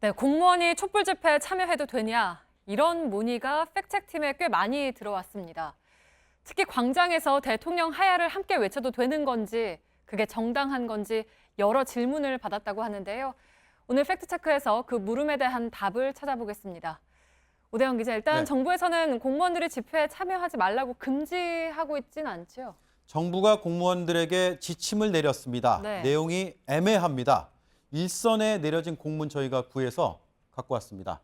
네, 공무원이 촛불 집회에 참여해도 되냐? 이런 문의가 팩트체크팀에 꽤 많이 들어왔습니다. 특히 광장에서 대통령 하야를 함께 외쳐도 되는 건지, 그게 정당한 건지 여러 질문을 받았다고 하는데요. 오늘 팩트체크에서 그 물음에 대한 답을 찾아보겠습니다. 오대영 기자, 일단 정부에서는 공무원들이 집회에 참여하지 말라고 금지하고 있지는 않죠? 정부가 공무원들에게 지침을 내렸습니다. 내용이 애매합니다. 일선에 내려진 공문 저희가 구해서 갖고 왔습니다.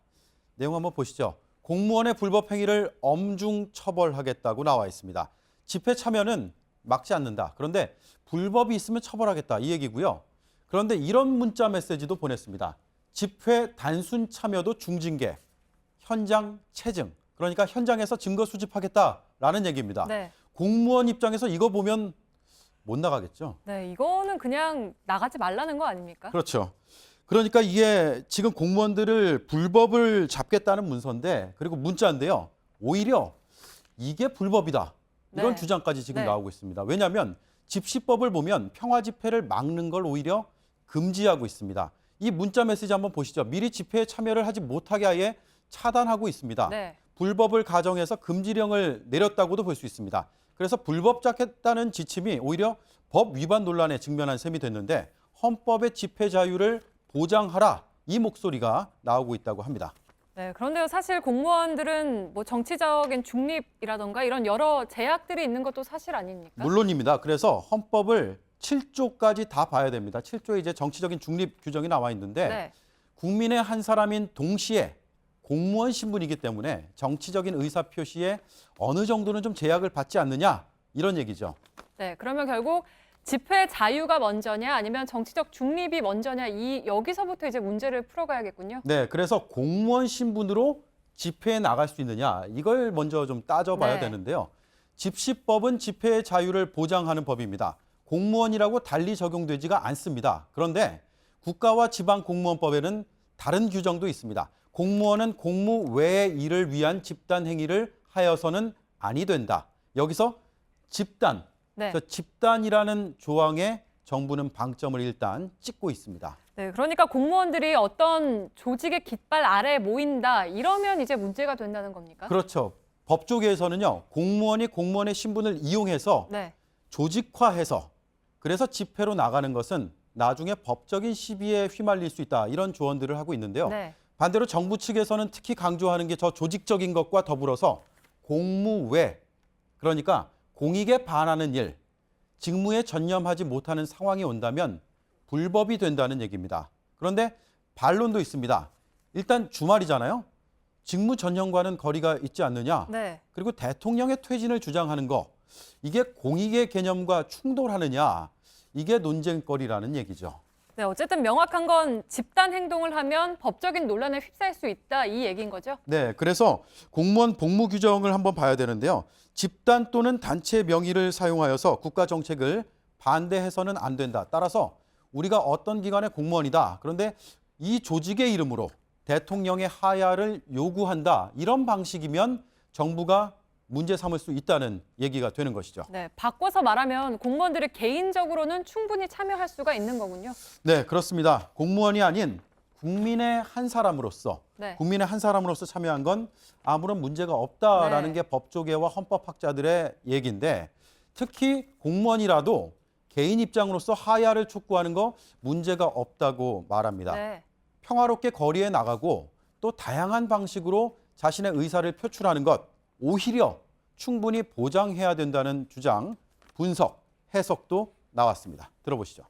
내용 한번 보시죠. 공무원의 불법 행위를 엄중 처벌하겠다고 나와 있습니다. 집회 참여는 막지 않는다. 그런데 불법이 있으면 처벌하겠다 이 얘기고요. 그런데 이런 문자 메시지도 보냈습니다. 집회 단순 참여도 중징계, 현장 체증. 그러니까 현장에서 증거 수집하겠다라는 얘기입니다. 공무원 입장에서 이거 보면 못 나가겠죠. 네, 이거는 그냥 나가지 말라는 거 아닙니까? 그렇죠. 그러니까 이게 지금 공무원들을 불법을 잡겠다는 문서인데, 그리고 문자인데요. 오히려 이게 불법이다. 이런 주장까지 지금 나오고 있습니다. 왜냐하면 집시법을 보면 평화 집회를 막는 걸 오히려 금지하고 있습니다. 이 문자 메시지 한번 보시죠. 미리 집회에 참여를 하지 못하게 아예 차단하고 있습니다. 불법을 가정해서 금지령을 내렸다고도 볼 수 있습니다. 그래서 불법 잡겠다는 지침이 오히려 법 위반 논란에 직면한 셈이 됐는데 헌법의 집회 자유를 보장하라 이 목소리가 나오고 있다고 합니다. 네, 그런데요, 사실 공무원들은 뭐 정치적인 중립이라던가 이런 여러 제약들이 있는 것도 사실 아닙니까? 물론입니다. 그래서 헌법을 7조까지 다 봐야 됩니다. 7조에 이제 정치적인 중립 규정이 나와 있는데 국민의 한 사람인 동시에 공무원 신분이기 때문에 정치적인 의사 표시에 어느 정도는 좀 제약을 받지 않느냐 이런 얘기죠. 네, 그러면 결국 집회 자유가 먼저냐 아니면 정치적 중립이 먼저냐 여기서부터 이제 문제를 풀어가야겠군요. 네, 그래서 공무원 신분으로 집회에 나갈 수 있느냐 이걸 먼저 좀 따져봐야 되는데요. 집시법은 집회의 자유를 보장하는 법입니다. 공무원이라고 달리 적용되지가 않습니다. 그런데 국가와 지방공무원법에는 다른 규정도 있습니다. 공무원은 공무 외의 일을 위한 집단 행위를 하여서는 아니 된다. 여기서 집단, 집단이라는 조항에 정부는 방점을 일단 찍고 있습니다. 네, 그러니까 공무원들이 어떤 조직의 깃발 아래에 모인다 이러면 이제 문제가 된다는 겁니까? 그렇죠. 법조계에서는요. 공무원이 공무원의 신분을 이용해서 조직화해서 그래서 집회로 나가는 것은 나중에 법적인 시비에 휘말릴 수 있다. 이런 조언들을 하고 있는데요. 반대로 정부 측에서는 특히 강조하는 게 저 조직적인 것과 더불어서 공무외, 그러니까 공익에 반하는 일, 직무에 전념하지 못하는 상황이 온다면 불법이 된다는 얘기입니다. 그런데 반론도 있습니다. 일단 주말이잖아요. 직무 전념과는 거리가 있지 않느냐. 그리고 대통령의 퇴진을 주장하는 거, 이게 공익의 개념과 충돌하느냐. 이게 논쟁거리라는 얘기죠. 네, 어쨌든 명확한 건 집단 행동을 하면 법적인 논란에 휩싸일 수 있다 이 얘기인 거죠? 네, 그래서 공무원 복무 규정을 한번 봐야 되는데요. 집단 또는 단체 명의를 사용하여서 국가 정책을 반대해서는 안 된다. 따라서 우리가 어떤 기관의 공무원이다. 그런데 이 조직의 이름으로 대통령의 하야를 요구한다. 이런 방식이면 정부가 문제 삼을 수 있다는 얘기가 되는 것이죠. 네, 바꿔서 말하면 공무원들이 개인적으로는 충분히 참여할 수가 있는 거군요. 네, 그렇습니다. 공무원이 아닌 국민의 한 사람으로서 국민의 한 사람으로서 참여한 건 아무런 문제가 없다라는 게 법조계와 헌법학자들의 얘기인데 특히 공무원이라도 개인 입장으로서 하야를 촉구하는 거 문제가 없다고 말합니다. 평화롭게 거리에 나가고 또 다양한 방식으로 자신의 의사를 표출하는 것 오히려 충분히 보장해야 된다는 주장, 분석, 해석도 나왔습니다. 들어보시죠.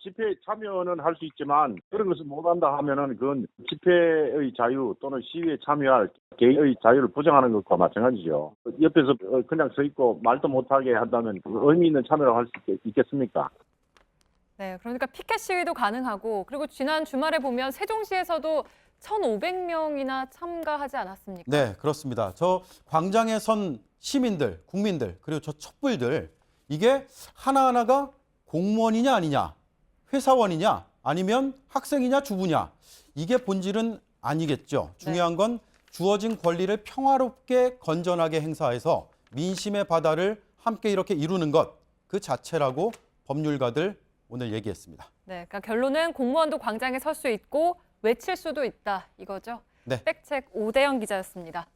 집회에 참여는 할 수 있지만 그런 것을 못한다 하면은 그건 집회의 자유 또는 시위에 참여할 개인의 자유를 부정하는 것과 마찬가지죠. 옆에서 그냥 서 있고 말도 못하게 한다면 의미 있는 참여를 할 수 있겠습니까? 네, 그러니까 피켓 시위도 가능하고 그리고 지난 주말에 보면 세종시에서도 1,500명이나 참가하지 않았습니까? 네, 그렇습니다. 저 광장에 선 시민들, 국민들, 그리고 저 촛불들 이게 하나하나가 공무원이냐 아니냐, 회사원이냐 아니면 학생이냐 주부냐 이게 본질은 아니겠죠. 중요한 건 주어진 권리를 평화롭게 건전하게 행사해서 민심의 바다를 함께 이렇게 이루는 것 그 자체라고 법률가들 오늘 얘기했습니다. 네, 그러니까 결론은 공무원도 광장에 설 수 있고 외칠 수도 있다 이거죠. 네. 팩트체크 오대영 기자였습니다.